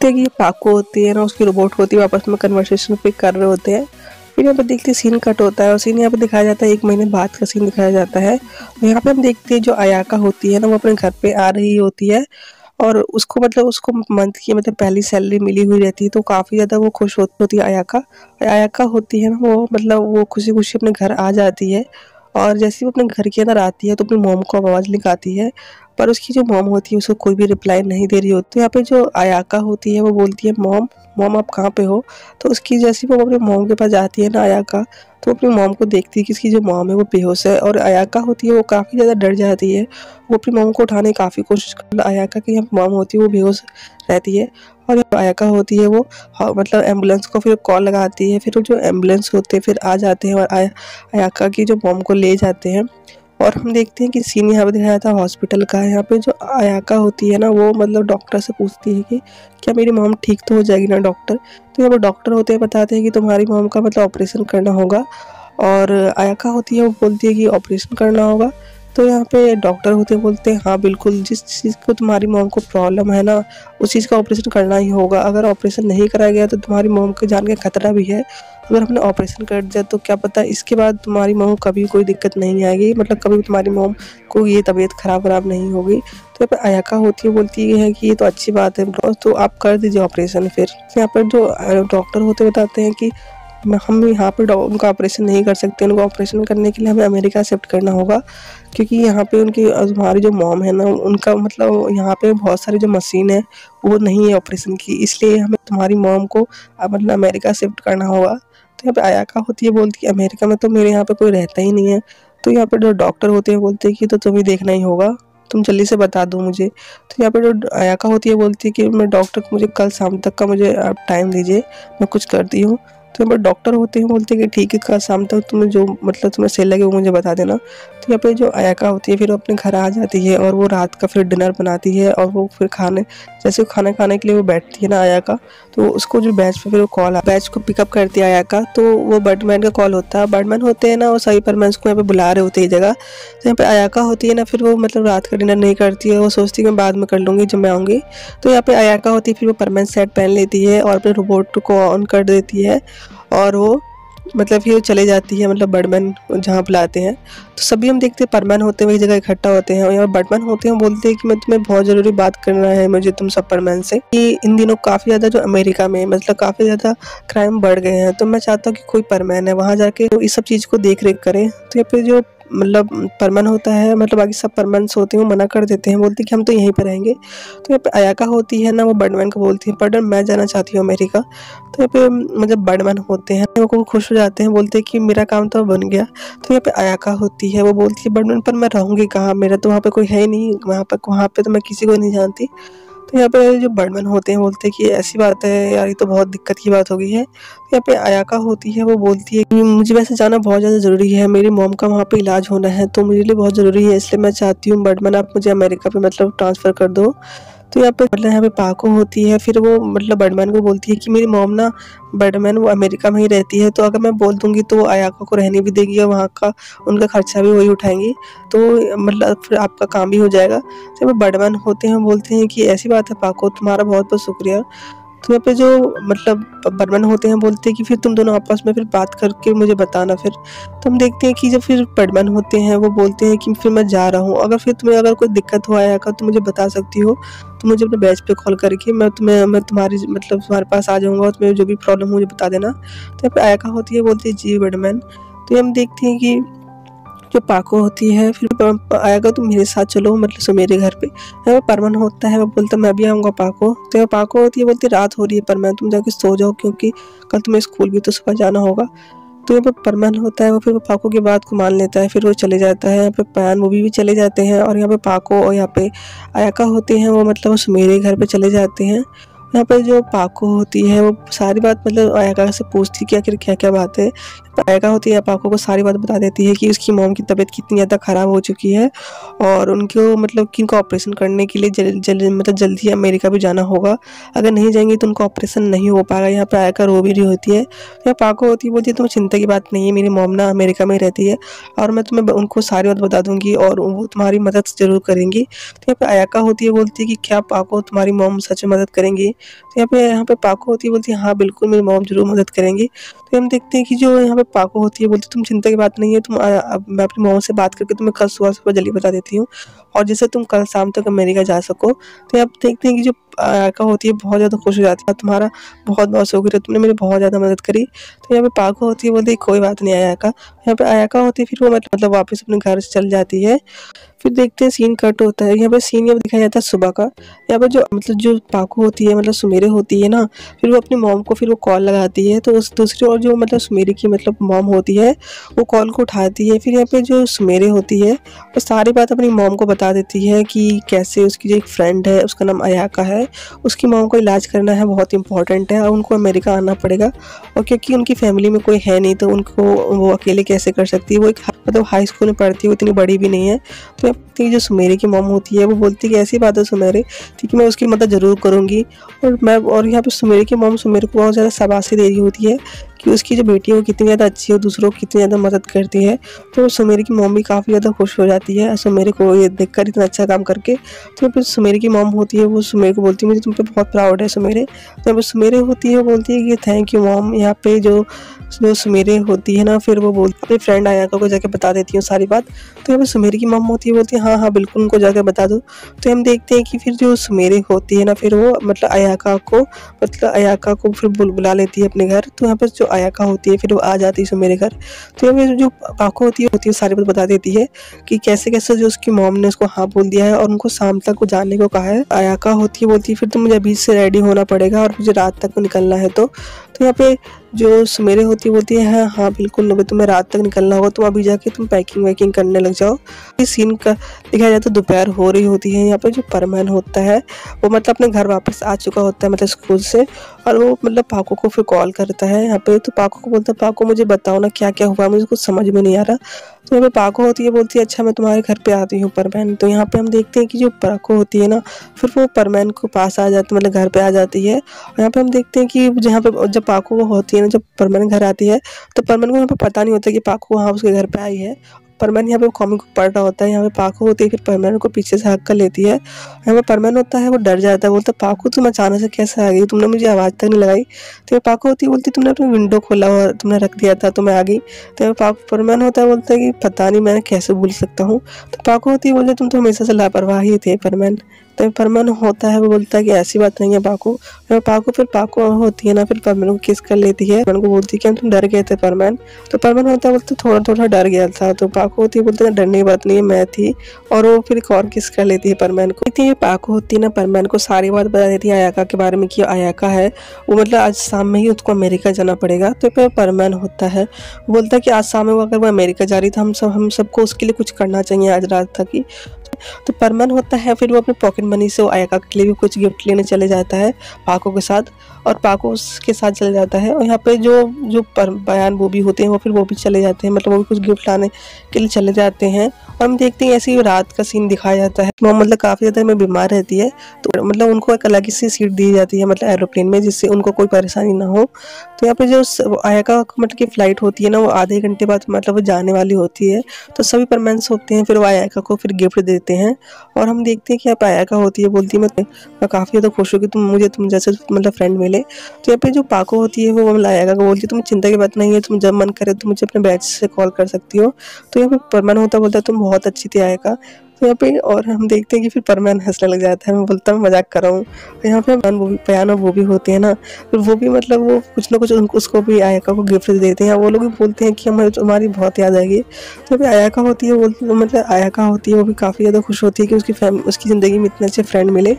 देखते हैं कि ये पाको होती है ना, उसकी रोबोट होती है, आपस में कन्वर्सेशन पे कर रहे होते हैं। फिर यहाँ पे देखते हैं सीन कट होता है और सीन यहाँ पे दिखाया जाता है 1 महीने बाद का सीन दिखाया जाता है। और यहाँ पे हम देखते हैं जो अयाका होती है ना, वो अपने घर पे आ रही होती है और उसको मंथ की पहली सैलरी मिली हुई रहती है, तो काफ़ी ज़्यादा वो खुश होती है अयाका। अयाका होती है ना, वो खुशी खुशी अपने घर आ जाती है और जैसे ही वो अपने घर के अंदर आती है तो अपनी मॉम को आवाज़ लगाती है, पर उसकी जो मॉम होती है उसको कोई भी रिप्लाई नहीं दे रही होती। तो यहाँ पे जो अयाका होती है वो बोलती है मॉम मॉम आप कहाँ पे हो। तो उसकी जैसे वो अपनी मॉम के पास जाती है ना अयाका, तो अपनी मॉम को देखती है कि इसकी जो मॉम है वो बेहोश है और अयाका होती है वो काफ़ी ज़्यादा डर जाती है। वो अपनी मॉम को उठाने की काफ़ी कोशिश कर अयाका की मॉम होती है वो बेहोश रहती है और अयाका होती है वो एम्बुलेंस को फिर कॉल लगाती है। फिर वो जो एम्बुलेंस होते हैं फिर आ जाते हैं और अयाका की जो मॉम को ले जाते हैं। और हम देखते हैं कि सीन यहाँ पे दिखाया था हॉस्पिटल का। यहाँ पे जो अयाका होती है ना, वो डॉक्टर से पूछती है कि क्या मेरी मॉम ठीक तो हो जाएगी ना डॉक्टर। तो यहाँ पे डॉक्टर होते हैं बताते हैं कि तुम्हारी मॉम का ऑपरेशन करना होगा और अयाका होती है वो बोलती है कि ऑपरेशन करना होगा। तो यहाँ पे डॉक्टर होते हैं बोलते हैं हाँ बिल्कुल, जिस चीज़ को तुम्हारी मॉम को प्रॉब्लम है ना उस चीज़ का ऑपरेशन करना ही होगा। अगर ऑपरेशन नहीं कराया गया तो तुम्हारी मॉम के जान का खतरा भी है। अगर हमने ऑपरेशन कर दिया तो क्या पता इसके बाद तुम्हारी मॉम को कभी कोई दिक्कत नहीं आएगी, कभी तुम्हारी मॉम को ये तबीयत खराब नहीं होगी। तो यहाँ पर अयाका होती है बोलती है कि ये तो अच्छी बात है तो आप कर दीजिए ऑपरेशन। फिर यहाँ पर जो डॉक्टर होते बताते हैं कि हम यहाँ पर उनका ऑपरेशन नहीं कर सकते, उनको ऑपरेशन करने के लिए हमें अमेरिका शिफ्ट करना होगा, क्योंकि यहाँ पे हमारी जो मॉम है ना उनका यहाँ पे बहुत सारी जो मशीन है वो नहीं है ऑपरेशन की, इसलिए हमें तुम्हारी मॉम को अमेरिका शिफ्ट करना होगा। तो यहाँ पे अयाका होती है बोलती है अमेरिका में तो मेरे यहाँ पे कोई रहता ही नहीं है। तो यहाँ पे जो डॉक्टर होते हैं बोलते हैं कि तो तुम्हें देखना ही होगा, तुम जल्दी से बता दो मुझे। तो यहाँ पे जो अयाका होती है बोलती है कि मैं डॉक्टर को मुझे कल शाम तक का मुझे आप टाइम दीजिए, मैं कुछ करती हूँ। तो यहाँ पर डॉक्टर होते हैं बोलते हैं कि ठीक है कल शाम तक तुम्हें जो तुम्हें सही लगे वो मुझे बता देना। तो यहाँ पे जो अयाका होती है फिर वो अपने घर आ जाती है और वो रात का फिर डिनर बनाती है और वो फिर जैसे खाना खाने के लिए वो बैठती है ना अयाका, तो उसको जो बैच पे फिर वो बैच को पिकअप करती है अयाका। तो वो बर्डमैन का कॉल होता है, बर्डमैन होते हैं ना वो सभी परमैन्स को यहाँ पे बुला रहे होते हैं जगह। तो यहाँ पे अयाका होती है ना फिर वो रात का डिनर नहीं करती है, वो सोचती है मैं बाद में कर लूँगी जब मैं आऊँगी। तो यहाँ पे अयाका होती है फिर वो परमैन सेट पहन लेती है और अपने रोबोट को ऑन कर देती है और वो फिर वो चले जाती है बर्डमैन जहाँ बुलाते हैं। तो सभी हम देखते हैं परमैन होते हैं वही जगह इकट्ठा होते हैं और यहाँ बर्डमैन होते हैं बोलते हैं कि मैं तुम्हें बहुत ज़रूरी बात करना है मुझे तुम सब परमैन से, कि इन दिनों काफ़ी ज़्यादा जो अमेरिका में काफ़ी ज़्यादा क्राइम बढ़ गए हैं, तो मैं चाहता हूँ कि कोई परमैन है वहाँ जाके तो इस सब चीज़ को देख रेख करे। तो यहाँ पे जो परमैन होता है बाकी सब परमैन्स होते हैं वो मना कर देते हैं, बोलते हैं कि हम तो यहीं पर रहेंगे। तो यहाँ पे अयाका होती है ना वो बर्डमैन को बोलती है बर्डमैन मैं जाना चाहती हूँ अमेरिका। तो यहाँ पे बर्डमैन होते हैं वो खुश हो जाते हैं, बोलते हैं कि मेरा काम तो बन गया। तो यहाँ पे अयाका होती है वो बोलती है बर्डमैन पर मैं रहूँगी कहाँ, मेरा तो वहाँ पे कोई है ही नहीं, वहाँ पे तो मैं किसी को नहीं जानती। तो यहाँ पे जो बर्डमैन होते हैं बोलते हैं कि ऐसी बात है यार, ये तो बहुत दिक्कत की बात हो गई है। तो यहाँ पे अयाका होती है वो बोलती है कि मुझे वैसे जाना बहुत ज़्यादा ज़रूरी है, मेरी मॉम का वहाँ पे इलाज होना है तो मेरे लिए बहुत ज़रूरी है, इसलिए मैं चाहती हूँ बर्डमैन आप मुझे अमेरिका पे ट्रांसफ़र कर दो। तो यहाँ पे यहाँ पे पाको होती है फिर वो बर्डमैन को बोलती है कि मेरी मॉम ना बर्डमैन वो अमेरिका में ही रहती है, तो अगर मैं बोल दूंगी तो वो अयाका को रहने भी देगी और वहाँ का उनका खर्चा भी वही उठाएंगी, तो फिर आपका काम भी हो जाएगा। तो बर्डमैन होते हैं बोलते हैं कि ऐसी बात है पाको, तुम्हारा बहुत बहुत शुक्रिया। तो यहाँ पे जो बर्मन होते हैं बोलते हैं कि फिर तुम दोनों आपस में फिर बात करके मुझे बताना। फिर तो हम देखते हैं कि जब फिर बर्मन होते हैं वो बोलते हैं कि फिर मैं जा रहा हूँ, अगर फिर तुम्हें अगर कोई दिक्कत हो आया तो मुझे बता सकती हो, तो मुझे अपने बैच पे कॉल करके मैं तुम्हारी तुम्हारे पास आ जाऊँगा और तुम्हें जो भी प्रॉब्लम हो मुझे बता देना। तो यहाँ पे आयका होती है बोलती है जी बर्डमैन। तो हम देखते हैं कि जो पाको होती है फिर आएगा तुम मेरे साथ चलो सो मेरे घर पे। यहाँ परमन होता है वो बोलता मैं भी आऊँगा पाको। तो यहाँ पाको होती है बोलती रात हो रही है परमन तुम जाके सो जाओ क्योंकि कल तुम्हें स्कूल भी तो सुबह जाना होगा। तो यहाँ पे परमन होता है वो फिर पाको की बात को मान लेता है, फिर वो चले जाता है। यहाँ पे पयान मूवी भी चले जाते हैं और यहाँ पे पाको और यहाँ पे आयका होते हैं वो मेरे घर पे चले जाते हैं। यहाँ पर जो पाको होती है वो सारी बात आयका से पूछती है कि आखिर क्या क्या बात है। आयका होती है पाको को सारी बात बता देती है कि उसकी मॉम की तबीयत कितनी ज़्यादा ख़राब हो चुकी है और उनको कि उनको ऑपरेशन करने के लिए जल्दी अमेरिका भी जाना होगा, अगर नहीं जाएंगे तो उनको ऑपरेशन नहीं हो पाएगा। यहाँ पर आयका रो भी रही होती है। तो पाको होती है बोलती है तुम्हें चिंता की बात नहीं है, मेरी मॉम ना अमेरिका में रहती है और मैं तुम्हें उनको सारी बात बता दूंगी और वो तुम्हारी मदद ज़रूर करेंगी। तो यहाँ पर आयका होती है बोलती है कि क्या पाको तुम्हारी मॉम सच में मदद करेंगी। तो यहाँ पे पाको होती है, बोलती है हाँ बिल्कुल मेरी मॉम ज़रूर मदद करेंगी। तो हम देखते हैं कि जो यहाँ पे पाको होती है बोलती है तुम चिंता की बात नहीं है, तुम अब मैं अपनी मॉम से बात करके तुम्हें कल सुबह जल्दी बता देती हूँ, और जिससे तुम कल शाम तक अमेरिका जा सको। तो यहाँ पे देखते हैं कि जो आयका होती है बहुत ज़्यादा खुश हो जाती है, तुम्हारा बहुत बहुत शुक्रिया, तुमने मेरी बहुत ज़्यादा मदद करी। तो यहाँ पे पाको होती है, बोलती है कोई बात नहीं आयका। यहाँ पे आयका होती है फिर वो मतलब वापस अपने घर से चल जाती है। फिर देखते हैं सीन कट होता है, यहाँ पे सीन ये दिखाया जाता है सुबह का। यहाँ पे जो मतलब जो पाको होती है मतलब सुमेरे होती है ना, फिर वो अपनी मॉम को फिर वो कॉल लगाती है, तो उस दूसरी ओर जो मतलब सुमेरे की मतलब मॉम होती है वो कॉल को उठाती है। फिर यहाँ पे जो सुमेरे होती है वो सारी बात अपनी मॉम को बता देती है कि कैसे उसकी जो एक फ्रेंड है उसका नाम अयाका है, उसकी मॉम को इलाज करना है, बहुत इंपॉर्टेंट है और उनको अमेरिका आना पड़ेगा, और क्योंकि उनकी फैमिली में कोई है नहीं तो उनको वो अकेले कैसे कर सकती है, वो एक मतलब हाई स्कूल में पढ़ती है, वो इतनी बड़ी भी नहीं है। तो जो सुमेरे की मॉम होती है वो बोलती है कि ऐसी बात है सुमेरे, ठीक है मैं उसकी मदद ज़रूर करूँगी। और यहाँ पे सुमेरे की मॉम सुमेरे को बहुत ज़्यादा शाबाशी दे रही होती है कि उसकी जो बेटी है वो कितनी ज़्यादा अच्छी है, दूसरों की कितनी ज़्यादा मदद करती है। तो सुमेरे की मॉम भी काफ़ी ज़्यादा खुश हो जाती है सुमेरे को ये देखकर इतना अच्छा काम करके। तो फिर सुमेरे की मॉम होती है वो सुमेरे को बोलती है मुझे तुम पे बहुत प्राउड है सुमेरे। तो यहाँ पे सुमेरे होती है वो बोलती है कि थैंक यू मॉम। यहाँ पे जो सुमेरे होती है ना फिर वो बोलती अपनी फ्रेंड आयाका को जाके बता देती हूँ सारी बात। तो यहाँ पे सुमेरे की मॉम होती है बोलती है हाँ हाँ बिल्कुल उनको जाकर बता दो। तो हम देखते हैं कि फिर जो सुमेरे होती है ना फिर वो मतलब अयाका को फिर बुला लेती है अपने घर। तो यहाँ पर जो अयाका होती है फिर वो आ जाती है सुमेरे घर। तो यहाँ पे जो पाको होती है सारी बात बता देती है कि कैसे कैसे जो उसकी मॉम ने उसको हाँ बोल दिया है और उनको शाम तक को जाने को कहा है। अयाका होती है बोलती है फिर तो मुझे अभी से रेडी होना पड़ेगा और मुझे रात तक निकलना है। तो यहाँ पे जो सुमेरे होती है बोलती है हाँ बिल्कुल नबे तुम्हें रात तक निकलना होगा, तुम अभी जाके तुम पैकिंग वैकिंग करने लग जाओ। इस सीन का दिखाया जाए तो दोपहर हो रही होती है। यहाँ पे जो परमैन होता है वो मतलब अपने घर वापस आ चुका होता है मतलब स्कूल से, और वो मतलब पाको को फिर कॉल करता है यहाँ पे। तो पाको को बोलता है पाको मुझे बताओ ना क्या क्या हुआ, मुझे कुछ समझ में नहीं आ रहा। तो यहाँ पे पाको होती है बोलती है अच्छा मैं तुम्हारे घर पे आती हूँ परमैन। तो यहाँ पे हम देखते हैं कि जो पाको होती है ना फिर वो परमैन को पास आ जाती है मतलब घर पे आ जाती है। और यहाँ पे हम देखते हैं कि जहाँ पे जब पाको होती है ना जब परमैन घर आती है तो परमैन को यहाँ पे पता नहीं होता कि पाको वहाँ उसके घर पे आई है। परमैन यहाँ पे कॉमिक पढ़ रहा होता है, यहाँ पे पाको होती है फिर परमैन को पीछे से हक कर लेती है। यहाँ पे परमैन होता है वो डर जाता है, बोलता है पाको तुम अचानक से कैसे आ गई, तुमने मुझे आवाज़ तक नहीं लगाई। तो पाको होती है बोलती तुमने अपना विंडो खोला और तुमने रख दिया था तो मैं आ गई। तो पाको परमैन होता है बोलता है कि पता नहीं मैं कैसे भूल सकता हूँ। तो पाको होती है बोलते तुम तो हमेशा से लापरवाह ही थे परमैन। तो परमैन होता है वो बोलता है कि ऐसी बात नहीं है पाको। फिर पाको होती है ना फिर परमैन को किस कर लेती है, परमैन को बोलती है कि तुम डर गए थे परमैन। तो परमैन होता है बोलते थोड़ा थोड़ा डर गया था। तो पाको होती है बोलते डरने की बात नहीं है मैं थी, और वो फिर एक और किस कर लेती है परमैन को। इतनी पाको होती है ना परमैन को सारी बात बता देती है अयाका के बारे में कि अयाका है वो मतलब आज शाम में ही उसको अमेरिका जाना पड़ेगा। तो फिर परमैन होता है बोलता है कि आज शाम में अगर वो अमेरिका जा रही तो हम सबको उसके लिए कुछ करना चाहिए आज रात तक ही। तो परमैन होता है फिर वो अपने पॉकेट मनी से वो अयाका के लिए भी कुछ गिफ्ट लेने चले जाता है पाको के साथ, और पाको उसके साथ चले जाता है। और यहाँ पे जो बयान वो भी होते हैं वो फिर वो भी चले जाते हैं मतलब वो भी कुछ गिफ्ट लाने के लिए चले जाते हैं। और हम देखते हैं ऐसे ही रात का सीन दिखाया जाता है। वो मतलब काफ़ी ज़्यादा में बीमार रहती है तो मतलब उनको एक अलग सी सीट दी जाती है मतलब एरोप्लेन में जिससे उनको कोई परेशानी ना हो। तो यहाँ पे जो अयाका मतलब की फ़्लाइट होती है ना वो आधे घंटे बाद मतलब वो जाने वाली होती है। तो सभी परमैन्स होते हैं फिर वो अयाका को फिर गिफ्ट देते हैं। और हम देखते हैं कि यहाँ पे अयाका होती है बोलती है मैं काफ़ी ज़्यादा खुश हूँ कि तुम जैसे मतलब फ्रेंड मिले। तो यहाँ पे जो पाको होती है वो मतलब अयाका को बोलती है तुम चिंता की बात नहीं है, तुम जब मन करे तुम मुझे अपने बैच से कॉल कर सकती हो। तो यहाँ पे परमैन बोलता है तुम बहुत अच्छी थी अयाका। तो यहाँ पे और हम देखते हैं कि फिर परमैन हंसने लग जाता है, मैं बोलता हूँ मजाक कर रहा हूँ। और यहाँ पे बयान वो भी होते हैं ना फिर वो भी मतलब वो कुछ ना कुछ उसको भी अयाका को गिफ्ट देते हैं। वो लोग भी बोलते हैं कि हमें तुम्हारी बहुत याद आएगी। तो फिर अयाका होती है मतलब अयाका होती है वो भी काफ़ी ज़्यादा खुश होती है कि उसकी ज़िंदगी में इतने अच्छे फ्रेंड मिले।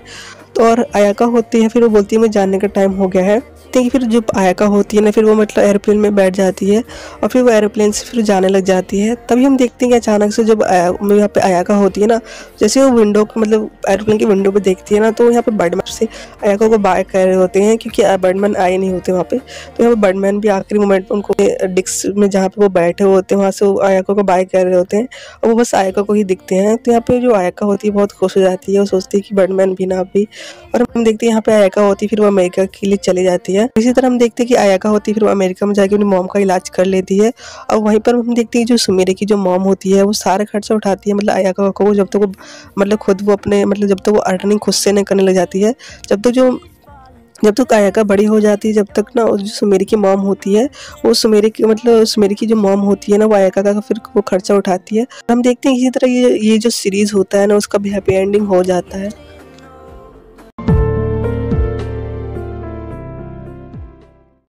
तो और अयाका होती है फिर वो बोलती है मुझे जानने का टाइम हो गया है। देखिए फिर जब अयाका होती है ना फिर वो मतलब एरोप्लेन में बैठ जाती है और फिर वो एरोप्लेन से फिर जाने लग जाती है। तभी हम देखते हैं कि अचानक से जब यहाँ पे अयाका होती है ना जैसे वो विंडो मतलब एरोप्लेन की विंडो पे देखती है ना तो यहाँ पे बर्डमैन से अयाका को बाय कर रहे होते हैं क्योंकि बर्डमैन आए नहीं होते वहाँ पे। तो यहाँ पे बर्डमैन भी आखिरी मोमेंट उनको डिस्क में जहाँ पे वो बैठे होते हैं वहाँ से अयाका को बाय कर रहे होते हैं और वो बस अयाका को ही दिखते हैं। तो यहाँ पे जो अयाका होती है बहुत खुश हो जाती है, वो सोचती है कि बर्डमैन भी ना भी। और हम देखते हैं यहाँ पे अयाका होती है फिर वो अमेरिका के लिए चली जाती है। इसी तरह हम देखते हैं कि अयाका होती है फिर वो अमेरिका में जाके अपनी मॉम का इलाज कर लेती है। और वहीं पर हम देखते हैं जो सुमेरे की जो मॉम होती है वो सारा खर्चा उठाती है मतलब अयाका को, जब तक वो मतलब खुद वो अपने मतलब जब तक वो अर्निंग खुद से नहीं करने लग जाती है, जब तक जो जब तक आयाका बड़ी हो जाती है, जब तक ना जो सुमेरी की मॉम होती है, वो सुमेरी की मतलब सुमेरी की जो मॉम होती है ना, वो आयाका का फिर वो खर्चा उठाती है। हम देखते हैं इसी तरह ये जो सीरीज होता है ना, उसका भी हैप्पी एंडिंग हो जाता है।